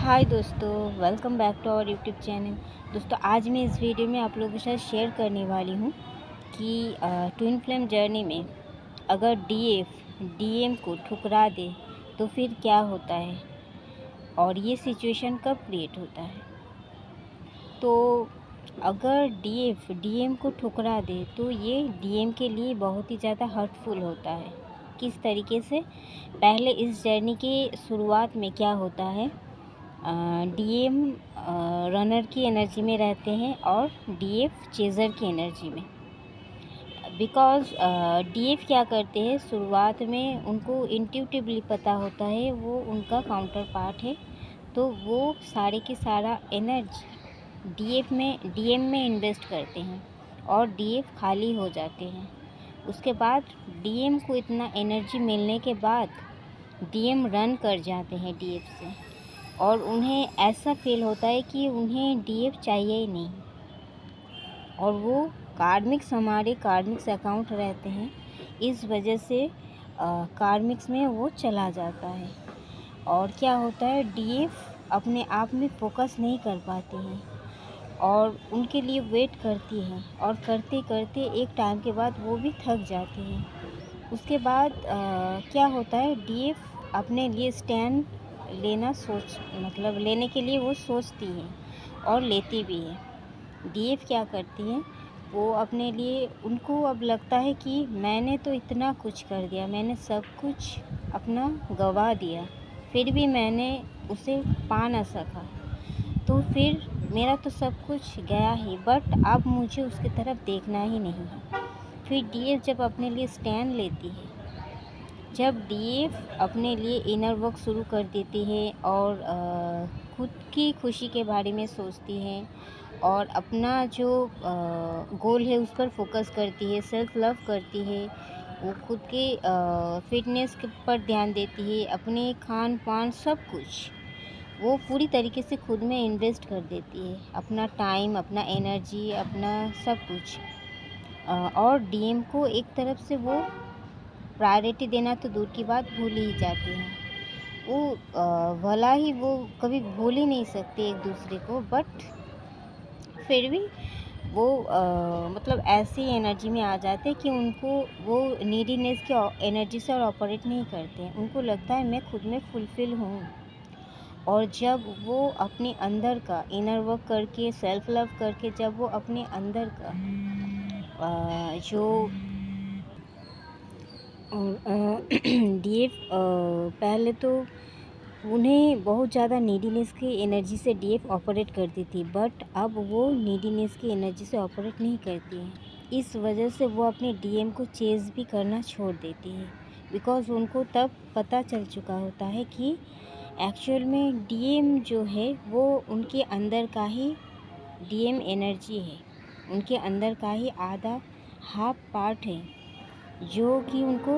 हाय दोस्तों, welcome back to our YouTube channel. दोस्तों, आज मैं इस वीडियो में आप लोगों के साथ शेयर करने वाली हूँ कि ट्विन फ्लेम जर्नी में अगर डीएम को ठुकरा दे तो फिर क्या होता है और ये सिचुएशन कब क्रिएट होता है। तो अगर डीएम को ठुकरा दे तो ये डीएम के लिए बहुत ही ज़्यादा हर्टफुल होता है। किस तरीके से? पहले इस जर्नी के शुरुआत में क्या होता है, डीएम रनर की एनर्जी में रहते हैं और डीएफ चेज़र की एनर्जी में। बिकॉज़ डीएफ क्या करते हैं, शुरुआत में उनको इंट्यूटिवली पता होता है वो उनका काउंटर पार्ट है, तो वो सारे के सारा एनर्जी डीएम में इन्वेस्ट करते हैं और डीएफ खाली हो जाते हैं। उसके बाद डीएम को इतना एनर्जी मिलने के बाद डीएम रन कर जाते हैं डीएफ से और उन्हें ऐसा फील होता है कि उन्हें डीएफ चाहिए ही नहीं और वो हमारे कार्मिक्स अकाउंट रहते हैं, इस वजह से कार्मिक्स में वो चला जाता है। और क्या होता है, डीएफ अपने आप में फोकस नहीं कर पाती हैं और उनके लिए वेट करती हैं और करते करते एक टाइम के बाद वो भी थक जाती हैं। उसके बाद क्या होता है, डीएफ अपने लिए स्टैंड लेने के लिए वो सोचती है और लेती भी है। डीएफ क्या करती है, वो अपने लिए, उनको अब लगता है कि मैंने तो इतना कुछ कर दिया, मैंने सब कुछ अपना गंवा दिया, फिर भी मैंने उसे पा ना सका, तो फिर मेरा तो सब कुछ गया ही, बट अब मुझे उसकी तरफ देखना ही नहीं है। फिर डीएफ जब अपने लिए स्टैंड लेती है, जब डीएफ अपने लिए इनर वर्क शुरू कर देती है और खुद की खुशी के बारे में सोचती है और अपना जो गोल है उस पर फोकस करती है, सेल्फ लव करती है, वो खुद के फिटनेस पर ध्यान देती है, अपने खान पान सब कुछ वो पूरी तरीके से खुद में इन्वेस्ट कर देती है, अपना टाइम, अपना एनर्जी, अपना सब कुछ। और डीएम को एक तरफ से वो प्रायोरिटी देना तो दूर की बात, भूल ही जाते हैं। वो भला ही वो कभी भूल ही नहीं सकते एक दूसरे को, बट फिर भी वो मतलब ऐसी एनर्जी में आ जाते हैं कि उनको वो नीडीनेस की एनर्जी से और ऑपरेट नहीं करते हैं। उनको लगता है मैं खुद में फुलफ़िल हूँ। और जब वो अपने अंदर का इनर वर्क करके, सेल्फ लव करके, जब वो अपने अंदर का जो डीएफ पहले तो उन्हें बहुत ज़्यादा नीडीनेस की एनर्जी से डीएफ ऑपरेट करती थी, बट अब वो नीडीनेस की एनर्जी से ऑपरेट नहीं करती है। इस वजह से वो अपने डीएम को चेज़ भी करना छोड़ देती है, बिकॉज़ उनको तब पता चल चुका होता है कि एक्चुअल में डीएम जो है वो उनके अंदर का ही डीएम एनर्जी है, उनके अंदर का ही आधा हाफ पार्ट है, जो कि उनको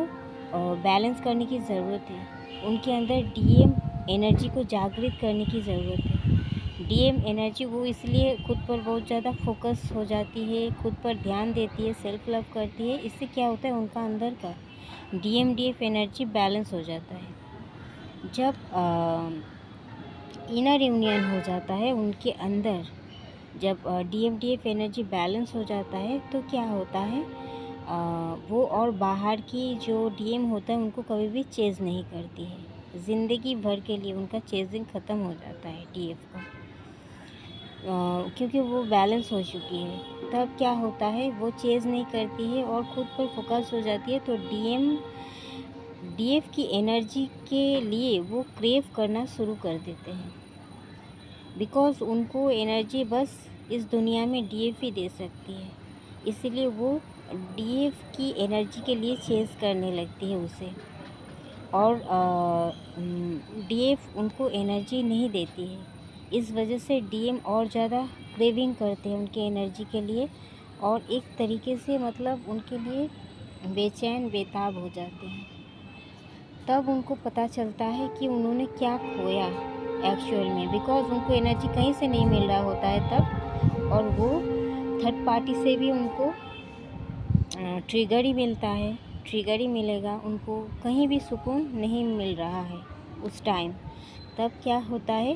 बैलेंस करने की ज़रूरत है। उनके अंदर डीएम एनर्जी को जागृत करने की ज़रूरत है। डीएम एनर्जी वो इसलिए खुद पर बहुत ज़्यादा फोकस हो जाती है, खुद पर ध्यान देती है, सेल्फ लव करती है। इससे क्या होता है, उनका अंदर का डीएफ एनर्जी बैलेंस हो जाता है। जब इनर यूनियन हो जाता है उनके अंदर, जब डीएफ एनर्जी बैलेंस हो जाता है, तो क्या होता है, वो और बाहर की जो डीएम होता है उनको कभी भी चेज़ नहीं करती है। ज़िंदगी भर के लिए उनका चेजिंग ख़त्म हो जाता है डीएफ का, क्योंकि वो बैलेंस हो चुकी है। तब क्या होता है, वो चेज़ नहीं करती है और खुद पर फोकस हो जाती है, तो डीएफ की एनर्जी के लिए वो क्रेव करना शुरू कर देते हैं, बिकॉज़ उनको एनर्जी बस इस दुनिया में डीएफ ही दे सकती है। इसीलिए वो डीएफ की एनर्जी के लिए चेज़ करने लगती है उसे, और डीएफ उनको एनर्जी नहीं देती है। इस वजह से डीएम और ज़्यादा क्रेविंग करते हैं उनके एनर्जी के लिए और एक तरीके से मतलब उनके लिए बेचैन बेताब हो जाते हैं। तब उनको पता चलता है कि उन्होंने क्या खोया एक्चुअल में, बिकॉज़ उनको एनर्जी कहीं से नहीं मिल रहा होता है तब, और वो थर्ड पार्टी से भी उनको ट्रिगर ही मिलता है, ट्रिगर ही मिलेगा, उनको कहीं भी सुकून नहीं मिल रहा है उस टाइम। तब क्या होता है,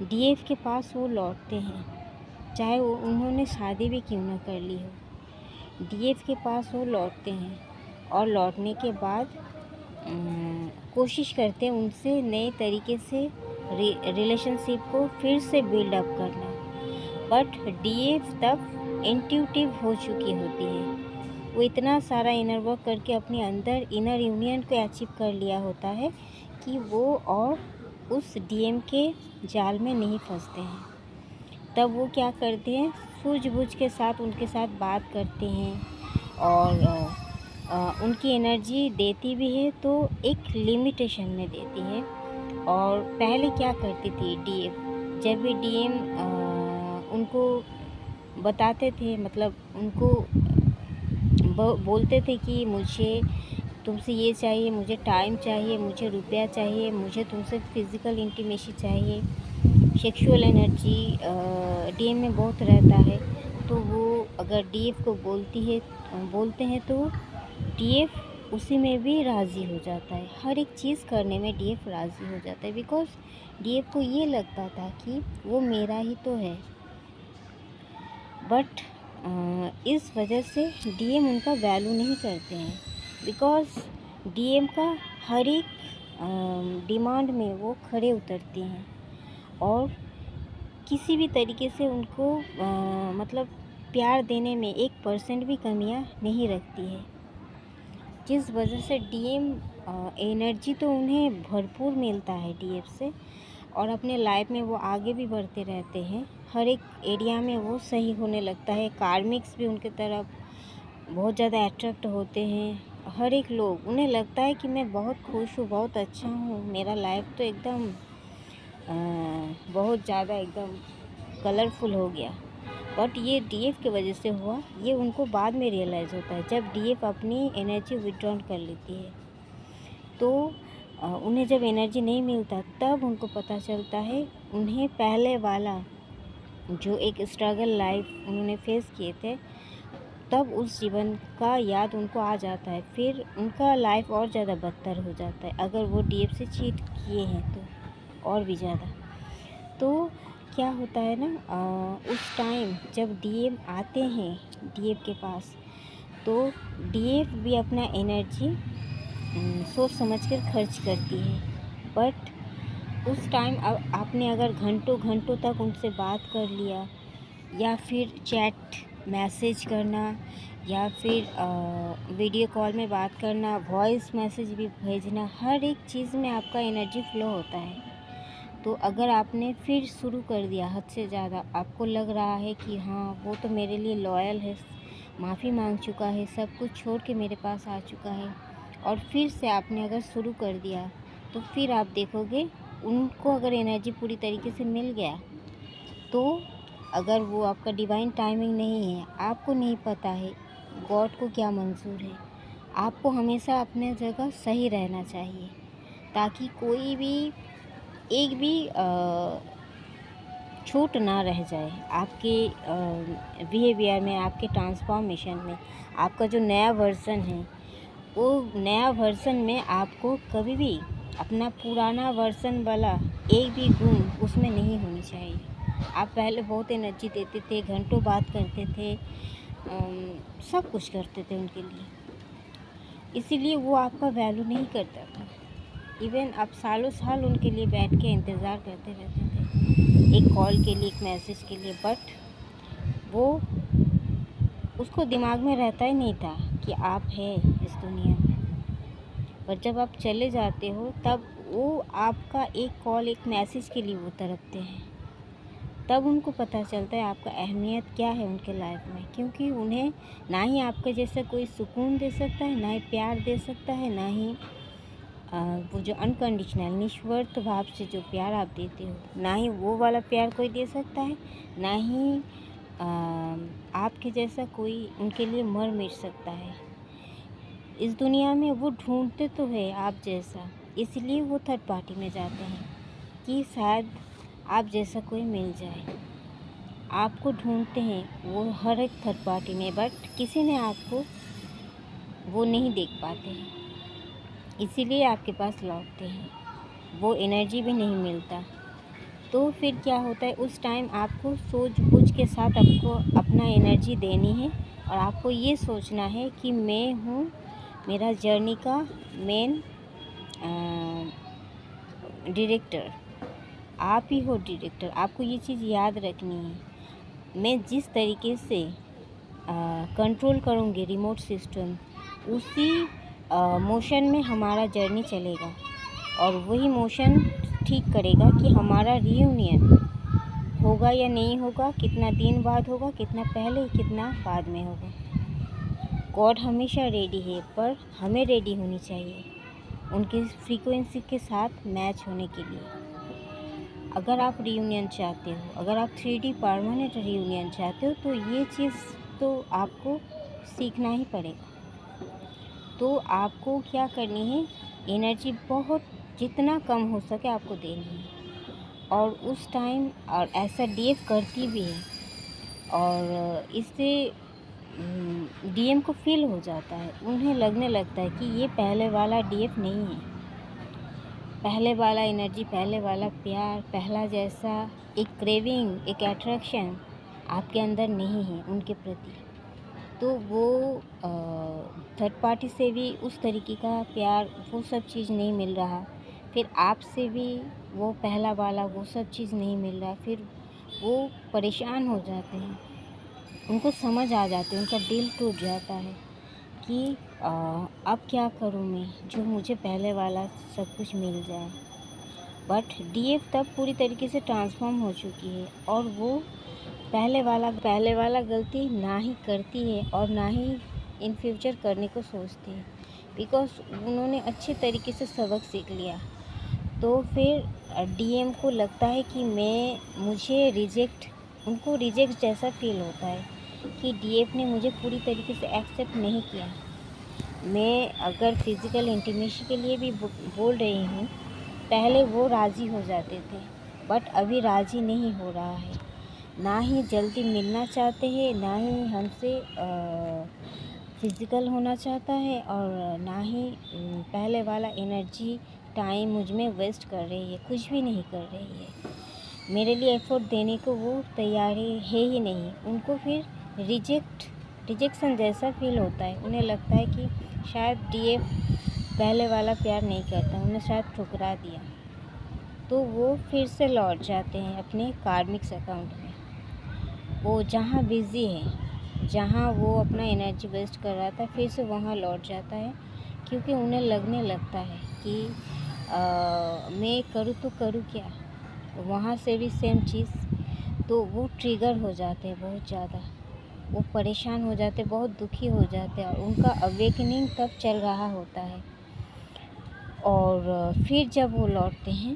डीएफ के पास वो लौटते हैं, चाहे वो उन्होंने शादी भी क्यों ना कर ली हो। डीएफ के पास वो लौटते हैं और लौटने के बाद कोशिश करते हैं उनसे नए तरीके से रिलेशनशिप को फिर से बिल्डअप करना। बट डीएफ तब इंट्यूटिव हो चुकी होती है, वो इतना सारा इनर वर्क करके अपने अंदर इनर यूनियन को अचीव कर लिया होता है कि वो और उस डीएम के जाल में नहीं फंसते हैं। तब वो क्या करते हैं, सूझबूझ के साथ उनके साथ बात करते हैं और उनकी एनर्जी देती भी है तो एक लिमिटेशन में देती है। और पहले क्या करती थी डीएफ, जब भी डीएम उनको बताते थे, मतलब उनको बोलते थे कि मुझे तुमसे ये चाहिए, मुझे टाइम चाहिए, मुझे रुपया चाहिए, मुझे तुमसे फिज़िकल इंटीमेसी चाहिए, सेक्सुअल एनर्जी डीएम में बहुत रहता है, तो वो अगर डीएफ को बोलते हैं तो डीएफ उसी में भी राज़ी हो जाता है। हर एक चीज़ करने में डीएफ राज़ी हो जाता है, बिकॉज़ डीएफ को ये लगता था कि वो मेरा ही तो है। बट इस वजह से डीएम उनका वैल्यू नहीं करते हैं, बिकॉज़ डीएम का हर एक डिमांड में वो खड़े उतरते हैं और किसी भी तरीके से उनको मतलब प्यार देने में 1% भी कमियां नहीं रखती है, जिस वजह से डीएम एनर्जी तो उन्हें भरपूर मिलता है डीएफ से, और अपने लाइफ में वो आगे भी बढ़ते रहते हैं। हर एक एरिया में वो सही होने लगता है, कार्मिक्स भी उनके तरफ बहुत ज़्यादा अट्रैक्ट होते हैं। हर एक लोग, उन्हें लगता है कि मैं बहुत खुश हूँ, बहुत अच्छा हूँ, मेरा लाइफ तो एकदम बहुत ज़्यादा एकदम कलरफुल हो गया। बट ये डीएफ की वजह से हुआ, ये उनको बाद में रियलाइज़ होता है जब डीएफ अपनी एनर्जी विड्रॉ कर लेती है। तो उन्हें जब एनर्जी नहीं मिलता तब उनको पता चलता है, उन्हें पहले वाला जो एक स्ट्रगल लाइफ उन्होंने फेस किए थे, तब उस जीवन का याद उनको आ जाता है, फिर उनका लाइफ और ज़्यादा बदतर हो जाता है अगर वो डीएफ से चीट किए हैं तो, और भी ज़्यादा। तो क्या होता है ना, उस टाइम जब डीएम आते हैं डीएफ के पास, तो डीएफ भी अपना एनर्जी सोच समझकर खर्च करती है। बट उस टाइम आपने अगर घंटों घंटों तक उनसे बात कर लिया, या फिर चैट मैसेज करना, या फिर वीडियो कॉल में बात करना, वॉइस मैसेज भी भेजना, हर एक चीज़ में आपका एनर्जी फ्लो होता है। तो अगर आपने फिर शुरू कर दिया हद से ज़्यादा, आपको लग रहा है कि हाँ वो तो मेरे लिए लॉयल है, माफ़ी मांग चुका है, सब कुछ छोड़ के मेरे पास आ चुका है, और फिर से आपने अगर शुरू कर दिया, तो फिर आप देखोगे उनको अगर एनर्जी पूरी तरीके से मिल गया, तो अगर वो आपका डिवाइन टाइमिंग नहीं है, आपको नहीं पता है गॉड को क्या मंजूर है, आपको हमेशा अपने जगह सही रहना चाहिए, ताकि कोई भी एक भी छूट ना रह जाए आपके बिहेवियर में, आपके ट्रांसफॉर्मेशन में। आपका जो नया वर्ज़न है, वो नया वर्ज़न में आपको कभी भी अपना पुराना वर्ज़न वाला एक भी गुण उसमें नहीं होनी चाहिए। आप पहले बहुत एनर्जी देते थे, घंटों बात करते थे, सब कुछ करते थे उनके लिए, इसीलिए वो आपका वैल्यू नहीं करता था। इवन आप सालों साल उनके लिए बैठ के इंतज़ार करते रहते थे, एक कॉल के लिए, एक मैसेज के लिए, बट वो उसको दिमाग में रहता ही नहीं था कि आप हैं इस दुनिया में। पर जब आप चले जाते हो, तब वो आपका एक कॉल, एक मैसेज के लिए वो तड़पते हैं, तब उनको पता चलता है आपका अहमियत क्या है उनके लाइफ में। क्योंकि उन्हें ना ही आपके जैसा कोई सुकून दे सकता है, ना ही प्यार दे सकता है, ना ही वो जो अनकंडीशनल निस्वार्थ भाव से जो प्यार आप देते हो, ना ही वो वाला प्यार कोई दे सकता है, ना ही आपके जैसा कोई उनके लिए मर मिट सकता है। इस दुनिया में वो ढूंढते तो है आप जैसा, इसलिए वो थर्ड पार्टी में जाते हैं कि शायद आप जैसा कोई मिल जाए। आपको ढूंढते हैं वो हर एक थर्ड पार्टी में, बट किसी ने आपको वो नहीं देख पाते हैं, इसीलिए आपके पास लौटते हैं। वो एनर्जी भी नहीं मिलता। तो फिर क्या होता है, उस टाइम आपको सूझबूझ के साथ आपको अपना एनर्जी देनी है और आपको ये सोचना है कि मैं हूँ मेरा जर्नी का मेन डायरेक्टर। आप ही हो डायरेक्टर। आपको ये चीज़ याद रखनी है। मैं जिस तरीके से कंट्रोल करूँगी रिमोट सिस्टम, उसी मोशन में हमारा जर्नी चलेगा और वही मोशन ठीक करेगा कि हमारा रियूनियन होगा या नहीं होगा, कितना दिन बाद होगा, कितना पहले, कितना बाद में होगा। गॉड हमेशा रेडी है, पर हमें रेडी होनी चाहिए उनकी फ्रीक्वेंसी के साथ मैच होने के लिए। अगर आप रियूनियन चाहते हो, अगर आप 3D परमानेंट रियूनियन चाहते हो, तो ये चीज़ तो आपको सीखना ही पड़ेगा। तो आपको क्या करनी है, एनर्जी बहुत जितना कम हो सके आपको देनी है और उस टाइम, और ऐसा डीएफ करती भी है और इससे डीएम को फील हो जाता है, उन्हें लगने लगता है कि ये पहले वाला डीएफ नहीं है। पहले वाला एनर्जी, पहले वाला प्यार, पहला जैसा एक क्रेविंग, एक अट्रैक्शन आपके अंदर नहीं है उनके प्रति। तो वो थर्ड पार्टी से भी उस तरीके का प्यार, वो सब चीज़ नहीं मिल रहा। फिर आपसे भी वो पहला वाला वो सब चीज़ नहीं मिल रहा। फिर वो परेशान हो जाते हैं, उनको समझ आ जाती है, उनका दिल टूट जाता है कि अब क्या करूँ मैं, जो मुझे पहले वाला सब कुछ मिल जाए। बट डीएफ तब पूरी तरीके से ट्रांसफॉर्म हो चुकी है और वो पहले वाला गलती ना ही करती है और ना ही इन फ्यूचर करने को सोचती है, बिकॉज़ उन्होंने अच्छे तरीके से सबक सीख लिया। तो फिर डीएम को लगता है कि उनको रिजेक्ट जैसा फील होता है कि डीएफ ने मुझे पूरी तरीके से एक्सेप्ट नहीं किया। मैं अगर फिज़िकल इंटीमेसी के लिए भी बोल रही हूँ, पहले वो राज़ी हो जाते थे, बट अभी राज़ी नहीं हो रहा है। ना ही जल्दी मिलना चाहते हैं, ना ही हमसे फिज़िकल होना चाहता है और ना ही पहले वाला एनर्जी टाइम मुझ में वेस्ट कर रही है, कुछ भी नहीं कर रही है। मेरे लिए एफ़र्ट देने को वो तैयार है ही नहीं। उनको फिर रिजेक्शन जैसा फील होता है। उन्हें लगता है कि शायद डीएफ पहले वाला प्यार नहीं करता, उन्हें शायद ठुकरा दिया। तो वो फिर से लौट जाते हैं अपने कार्मिक्स अकाउंट में। वो जहाँ बिज़ी है, जहाँ वो अपना एनर्जी वेस्ट कर रहा था, फिर से वहाँ लौट जाता है, क्योंकि उन्हें लगने लगता है कि मैं करूँ तो करूँ क्या, वहाँ से भी सेम चीज़। तो वो ट्रिगर हो जाते हैं बहुत ज़्यादा, वो परेशान हो जाते, बहुत दुखी हो जाते हैं और उनका अवेकनिंग तब चल रहा होता है। और फिर जब वो लौटते हैं,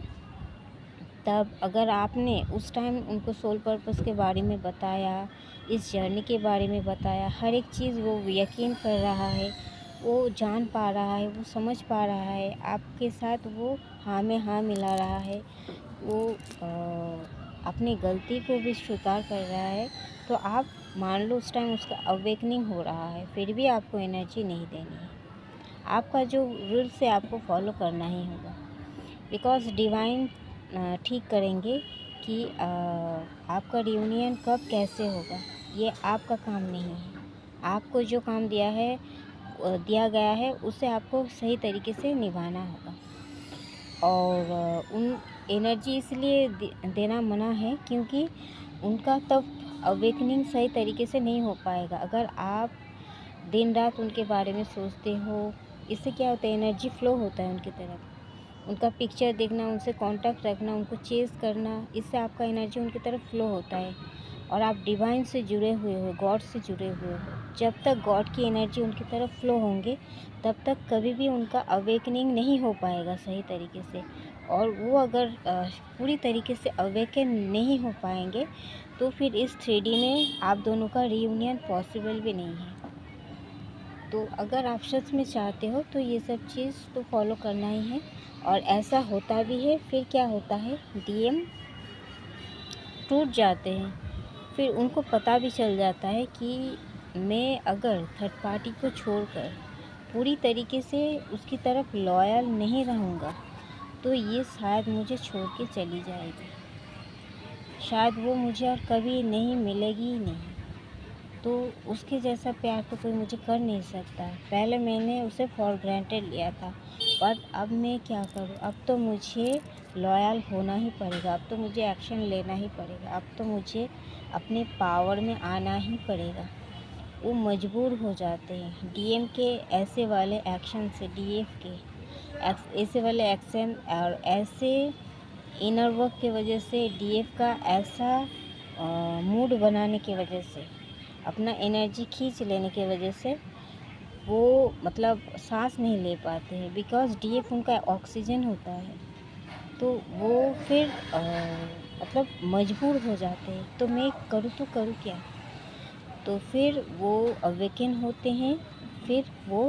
तब अगर आपने उस टाइम उनको सोल पर्पस के बारे में बताया, इस जर्नी के बारे में बताया, हर एक चीज़ वो यकीन कर रहा है, वो जान पा रहा है, वो समझ पा रहा है, आपके साथ वो हाँ में हाँ मिला रहा है, वो अपनी गलती को भी स्वीकार कर रहा है, तो आप मान लो उस टाइम उसका अवेकनिंग हो रहा है, फिर भी आपको एनर्जी नहीं देनी है। आपका जो रूल्स है आपको फॉलो करना ही होगा, बिकॉज़ डिवाइन ठीक करेंगे कि आपका रियूनियन कब कैसे होगा, ये आपका काम नहीं है। आपको जो काम दिया गया है उसे आपको सही तरीके से निभाना होगा। और उन एनर्जी इसलिए देना मना है क्योंकि उनका तब अवेकनिंग सही तरीके से नहीं हो पाएगा। अगर आप दिन रात उनके बारे में सोचते हो, इससे क्या होता है, एनर्जी फ्लो होता है उनकी तरफ। उनका पिक्चर देखना, उनसे कांटेक्ट रखना, उनको चेज़ करना, इससे आपका एनर्जी उनकी तरफ फ्लो होता है और आप डिवाइन से जुड़े हुए हो, गॉड से जुड़े हुए हो। जब तक गॉड की एनर्जी उनकी तरफ फ्लो होंगे, तब तक कभी भी उनका अवेकनिंग नहीं हो पाएगा सही तरीके से। और वो अगर पूरी तरीके से अवेकन नहीं हो पाएंगे, तो फिर इस 3D में आप दोनों का रियूनियन पॉसिबल भी नहीं है। तो अगर आप सच में चाहते हो तो ये सब चीज़ तो फॉलो करना ही है, और ऐसा होता भी है। फिर क्या होता है, डीएम टूट जाते हैं। फिर उनको पता भी चल जाता है कि मैं अगर थर्ड पार्टी को छोड़कर पूरी तरीके से उसकी तरफ लॉयल नहीं रहूँगा, तो ये शायद मुझे छोड़ के चली जाएगी। शायद वो मुझे और कभी नहीं मिलेगी ही नहीं। तो उसके जैसा प्यार तो कोई मुझे कर नहीं सकता। पहले मैंने उसे फॉर ग्रांटेड लिया था, बट अब मैं क्या करूँ? अब तो मुझे लॉयल होना ही पड़ेगा, अब तो मुझे एक्शन लेना ही पड़ेगा, अब तो मुझे अपने पावर में आना ही पड़ेगा। वो मजबूर हो जाते हैं डीएम के ऐसे वाले एक्शन से, डीएफ के ऐसे वाले एक्शन और ऐसे इनर वर्क की वजह से, डीएफ का ऐसा मूड बनाने की वजह से, अपना एनर्जी खींच लेने की वजह से वो मतलब सांस नहीं ले पाते हैं, बिकॉज़ डीएफ उनका ऑक्सीजन होता है। तो वो फिर मतलब मजबूर हो जाते हैं। तो मैं करूँ तो करूँ क्या? तो फिर वो अवेकन होते हैं, फिर वो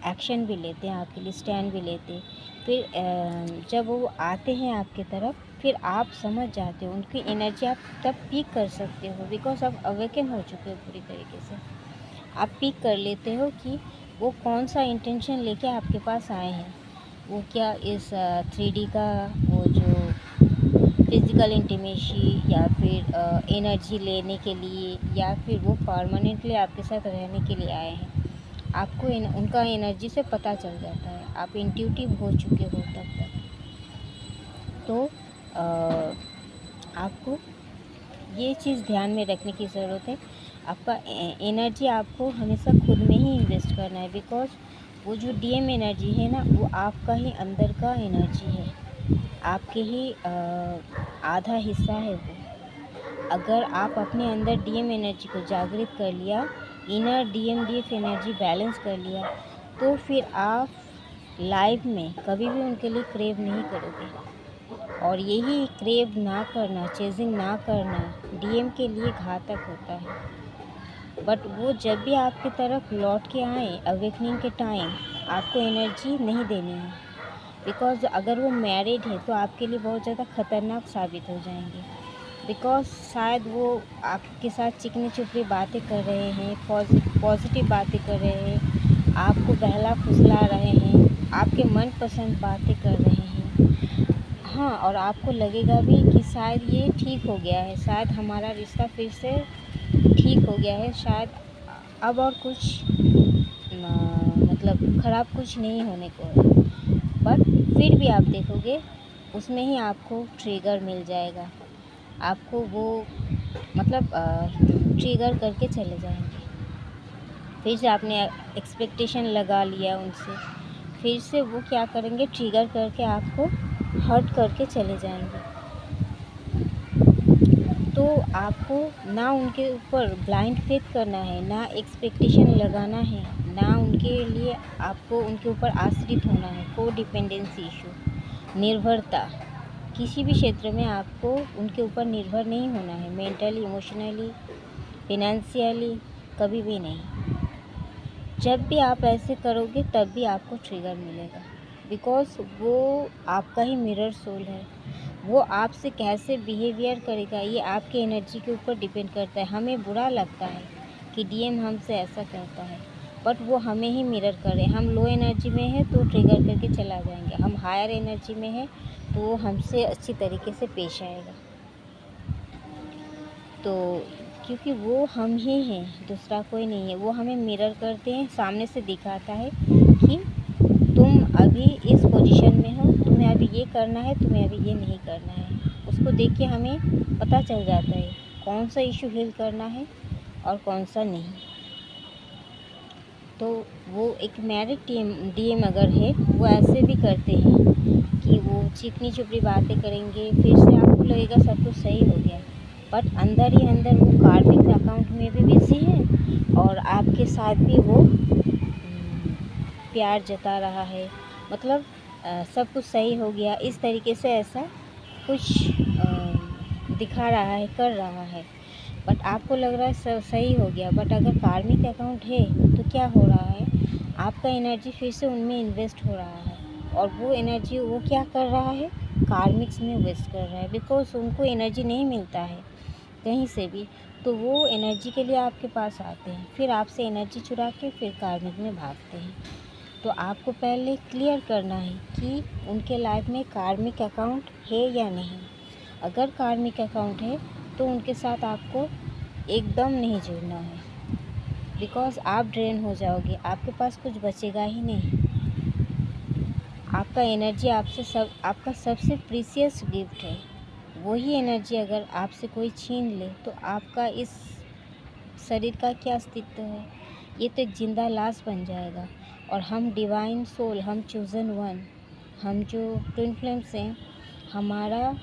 एक्शन भी लेते हैं, आपके लिए स्टैंड भी लेते हैं। फिर जब वो आते हैं आपकी तरफ, फिर आप समझ जाते हो उनकी एनर्जी, आप तब पीक कर सकते हो, बिकॉज़ आप अवेकन हो चुके हो पूरी तरीके से। आप पीक कर लेते हो कि वो कौन सा इंटेंशन लेके आपके पास आए हैं। वो क्या इस 3D का वो जो फिज़िकल इंटीमेसी, या फिर एनर्जी लेने के लिए, या फिर वो परमानेंटली आपके साथ रहने के लिए आए हैं। आपको उनका एनर्जी से पता चल जाता है, आप इंट्यूटिव हो चुके हो तब तक। तो आपको ये चीज़ ध्यान में रखने की ज़रूरत है। आपका एनर्जी आपको हमेशा खुद में ही इन्वेस्ट करना है, बिकॉज़ वो जो डीएम एनर्जी है ना, वो आपका ही अंदर का एनर्जी है, आपके ही आधा हिस्सा है वो। अगर आप अपने अंदर डीएम एनर्जी को जागृत कर लिया, inner DM DF energy balance कर लिया, तो फिर आप लाइफ में कभी भी उनके लिए क्रेव नहीं करोगे। और यही क्रेव ना करना, चेजिंग ना करना डीएम के लिए घातक होता है। बट वो जब भी आपकी तरफ लौट के आए अवेकनिंग के टाइम, आपको एनर्जी नहीं देनी है, बिकॉज़ अगर वो मैरिड है तो आपके लिए बहुत ज़्यादा ख़तरनाक साबित हो जाएंगे। बिकॉज़ शायद वो आपके साथ चिकनी चुपड़ी बातें कर रहे हैं, पॉजिटिव बातें कर रहे हैं, आपको बहला फुसला रहे हैं, आपके मनपसंद बातें कर रहे हैं। हाँ, और आपको लगेगा भी कि शायद ये ठीक हो गया है, शायद हमारा रिश्ता फिर से ठीक हो गया है, शायद अब और कुछ मतलब ख़राब कुछ नहीं होने को है। बट फिर भी आप देखोगे उसमें ही आपको ट्रिगर मिल जाएगा, आपको वो मतलब ट्रिगर करके चले जाएंगे। फिर से आपने एक्सपेक्टेशन लगा लिया उनसे, फिर से वो क्या करेंगे, ट्रिगर करके आपको हर्ट करके चले जाएंगे। तो आपको ना उनके ऊपर ब्लाइंड फेथ करना है, ना एक्सपेक्टेशन लगाना है, ना उनके लिए आपको उनके ऊपर आश्रित होना है। को डिपेंडेंसी इशू, निर्भरता, किसी भी क्षेत्र में आपको उनके ऊपर निर्भर नहीं होना है, मेंटली, इमोशनली, फिनेंशियली, कभी भी नहीं। जब भी आप ऐसे करोगे तब भी आपको ट्रिगर मिलेगा, बिकॉज़ वो आपका ही मिरर सोल है। वो आपसे कैसे बिहेवियर करेगा ये आपके एनर्जी के ऊपर डिपेंड करता है। हमें बुरा लगता है कि डीएम हमसे ऐसा करता है, बट वो हमें ही मिरर करे। हम लो एनर्जी में है तो ट्रिगर करके चला जाएंगे, हम हायर एनर्जी में है तो वो हमसे अच्छी तरीके से पेश आएगा। तो क्योंकि वो हम ही हैं, दूसरा कोई नहीं है। वो हमें मिरर करते हैं, सामने से दिखाता है कि तुम अभी इस पोजीशन में हो, तुम्हें अभी ये करना है, तुम्हें अभी ये नहीं करना है। उसको देख के हमें पता चल जाता है कौन सा इशू हील करना है और कौन सा नहीं। तो वो एक मैरिड डीएम अगर है, वो ऐसे भी करते हैं कि वो चिकनी चुपड़ी बातें करेंगे, फिर से आपको लगेगा सब कुछ सही हो गया, बट अंदर ही अंदर वो कार्मिक अकाउंट में भी बिजी है और आपके साथ भी वो प्यार जता रहा है। मतलब सब कुछ सही हो गया इस तरीके से, ऐसा कुछ दिखा रहा है, कर रहा है, बट आपको लग रहा है सब सही हो गया। बट अगर कार्मिक अकाउंट है तो क्या हो रहा है, आपका एनर्जी फिर से उनमें इन्वेस्ट हो रहा है, और वो एनर्जी वो क्या कर रहा है, कार्मिक्स में वेस्ट कर रहा है, बिकॉज उनको एनर्जी नहीं मिलता है कहीं से भी। तो वो एनर्जी के लिए आपके पास आते हैं, फिर आपसे एनर्जी चुरा के फिर कार्मिक में भागते हैं। तो आपको पहले क्लियर करना है कि उनके लाइफ में कार्मिक अकाउंट है या नहीं। अगर कार्मिक अकाउंट है तो उनके साथ आपको एकदम नहीं जुड़ना है, बिकॉज़ आप ड्रेन हो जाओगे, आपके पास कुछ बचेगा ही नहीं। आपका एनर्जी आपका सबसे प्रीशियस गिफ्ट है। वही एनर्जी अगर आपसे कोई छीन ले तो आपका इस शरीर का क्या अस्तित्व है? ये तो एक जिंदा लाश बन जाएगा। और हम डिवाइन सोल, हम चूज़न वन, हम जो ट्विन फ्लेम्स हैं, हमारा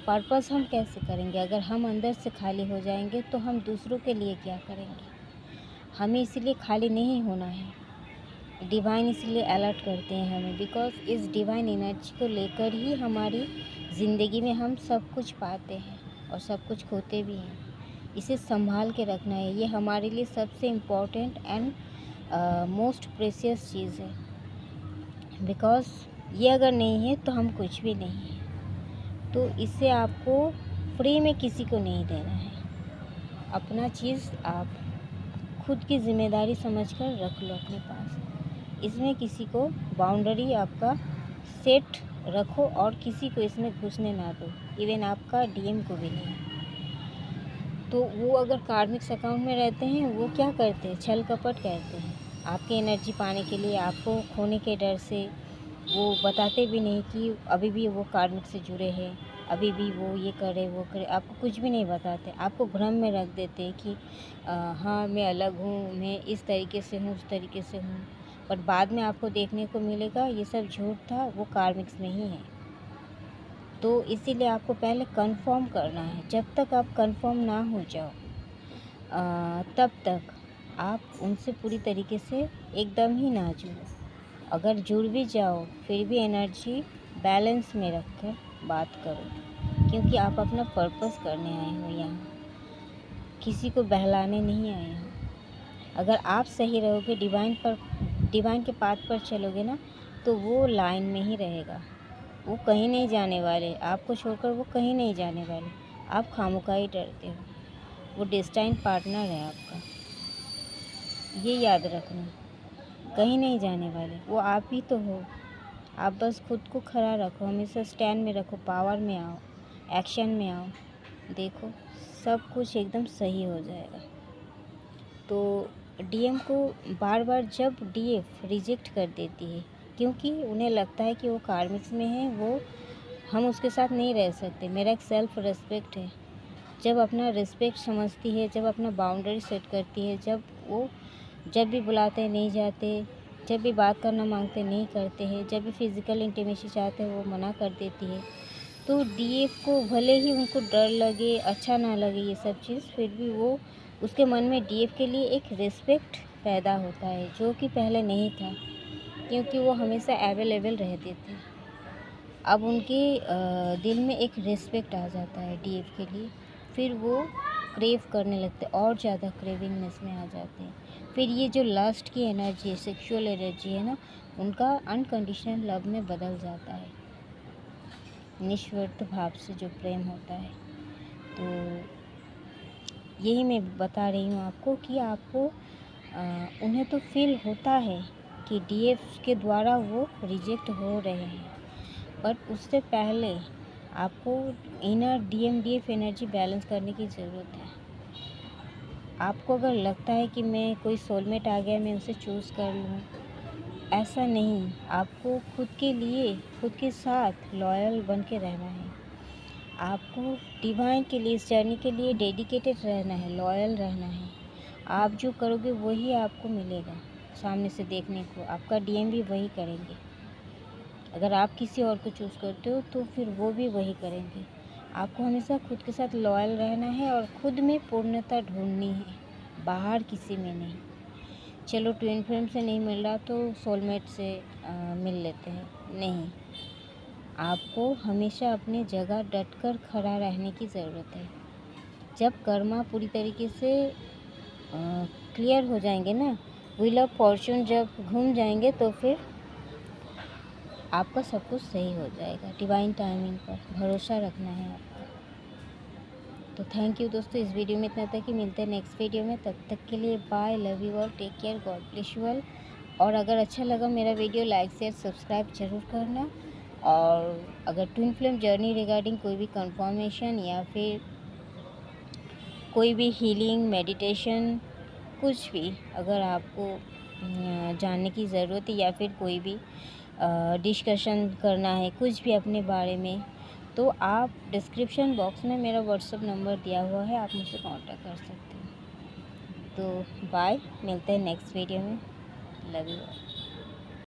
पर्पस हम कैसे करेंगे? अगर हम अंदर से खाली हो जाएंगे तो हम दूसरों के लिए क्या करेंगे? हमें इसीलिए खाली नहीं होना है। डिवाइन इसलिए अलर्ट करते हैं हमें, बिकॉज़ इस डिवाइन एनर्जी को लेकर ही हमारी ज़िंदगी में हम सब कुछ पाते हैं और सब कुछ खोते भी हैं। इसे संभाल के रखना है, ये हमारे लिए सबसे इम्पोर्टेंट एंड मोस्ट प्रेशियस चीज़ है, बिकॉज़ ये अगर नहीं है तो हम कुछ भी नहीं हैं। तो इसे आपको फ्री में किसी को नहीं देना है। अपना चीज़ आप खुद की ज़िम्मेदारी समझकर रख लो अपने पास। इसमें किसी को बाउंड्री आपका सेट रखो और किसी को इसमें घुसने ना दो, इवन आपका डीएम को भी नहीं। तो वो अगर कार्मिक अकाउंट में रहते हैं, वो क्या करते हैं? छल कपट करते हैं आपकी एनर्जी पाने के लिए। आपको खोने के डर से वो बताते भी नहीं कि अभी भी वो कार्मिक से जुड़े हैं, अभी भी वो ये करे वो करे, आपको कुछ भी नहीं बताते। आपको भ्रम में रख देते हैं कि हाँ मैं अलग हूँ, मैं इस तरीके से हूँ, उस तरीके से हूँ। पर बाद में आपको देखने को मिलेगा ये सब झूठ था, वो कार्मिक्स में ही है। तो इसीलिए आपको पहले कंफर्म करना है। जब तक आप कंफर्म ना हो जाओ तब तक आप उनसे पूरी तरीके से एकदम ही ना जुड़ो। अगर जुड़ भी जाओ फिर भी एनर्जी बैलेंस में रखकर बात करो, क्योंकि आप अपना पर्पस करने आए हो यहाँ, किसी को बहलाने नहीं आए हो। अगर आप सही रहोगे, डिवाइन के पाथ पर चलोगे ना, तो वो लाइन में ही रहेगा। वो कहीं नहीं जाने वाले, आपको छोड़कर वो कहीं नहीं जाने वाले। आप खामोखा ही डरते हो। वो डेस्टाइन पार्टनर है आपका, ये याद रखना। कहीं नहीं जाने वाले, वो आप ही तो हो। आप बस खुद को खड़ा रखो, हमेशा स्टैंड में रखो, पावर में आओ, एक्शन में आओ। देखो सब कुछ एकदम सही हो जाएगा। तो डीएम को बार बार जब डीएफ रिजेक्ट कर देती है, क्योंकि उन्हें लगता है कि वो कार्मिक्स में है, वो हम उसके साथ नहीं रह सकते। मेरा एक सेल्फ रिस्पेक्ट है। जब अपना रिस्पेक्ट समझती है, जब अपना बाउंड्री सेट करती है, जब भी बुलाते हैं नहीं जाते, जब भी बात करना मांगते नहीं करते हैं, जब भी फिज़िकल इंटीमेसी चाहते हैं वो मना कर देती है। तो डीएफ को भले ही उनको डर लगे, अच्छा ना लगे ये सब चीज़, फिर भी वो उसके मन में डीएफ के लिए एक रिस्पेक्ट पैदा होता है, जो कि पहले नहीं था, क्योंकि वो हमेशा अवेलेबल रहते थे। अब उनके दिल में एक रिस्पेक्ट आ जाता है डीएफ के लिए, फिर वो क्रेव करने लगते, और ज़्यादा क्रेविंगनेस में आ जाते हैं। फिर ये जो लास्ट की एनर्जी है, सेक्सुअल एनर्जी है ना, उनका अनकंडीशनल लव में बदल जाता है, निस्वार्थ भाव से जो प्रेम होता है। तो यही मैं बता रही हूँ आपको कि आपको उन्हें तो फील होता है कि डीएफ के द्वारा वो रिजेक्ट हो रहे हैं, बट उससे पहले आपको inner DM DF energy balance करने की ज़रूरत है। आपको अगर लगता है कि मैं कोई सोलमेट आ गया, मैं उसे चूज़ कर लूँ, ऐसा नहीं। आपको खुद के लिए, खुद के साथ लॉयल बन के रहना है। आपको डिवाइन के लिए, इस जर्नी के लिए डेडिकेटेड रहना है, लॉयल रहना है। आप जो करोगे वही आपको मिलेगा सामने से देखने को, आपका डीएम भी वही करेंगे। अगर आप किसी और को चूज़ करते हो तो फिर वो भी वही करेंगे। आपको हमेशा खुद के साथ लॉयल रहना है और खुद में पूर्णता ढूंढनी है, बाहर किसी में नहीं। चलो ट्विन फ्लेम से नहीं मिल रहा तो सोलमेट से मिल लेते हैं, नहीं। आपको हमेशा अपनी जगह डटकर खड़ा रहने की ज़रूरत है। जब कर्मा पूरी तरीके से क्लियर हो जाएंगे ना, व्हील ऑफ फॉर्चून जब घूम जाएंगे, तो फिर आपका सब कुछ सही हो जाएगा। डिवाइन टाइमिंग पर भरोसा रखना है आपको। तो थैंक यू दोस्तों, इस वीडियो में इतना तक ही। मिलते हैं नेक्स्ट वीडियो में, तब तक के लिए bye, love you all, take care, God bless you all. और अगर अच्छा लगा मेरा वीडियो, लाइक शेयर सब्सक्राइब ज़रूर करना। और अगर ट्विन फ्लेम जर्नी रिगार्डिंग कोई भी कंफर्मेशन या फिर कोई भी हीलिंग मेडिटेशन कुछ भी अगर आपको जानने की ज़रूरत है या फिर कोई भी डिस्कशन करना है कुछ भी अपने बारे में, तो आप डिस्क्रिप्शन बॉक्स में मेरा व्हाट्सअप नंबर दिया हुआ है, आप मुझसे कांटेक्ट कर सकते हैं। तो बाय, मिलते हैं नेक्स्ट वीडियो में। Love you.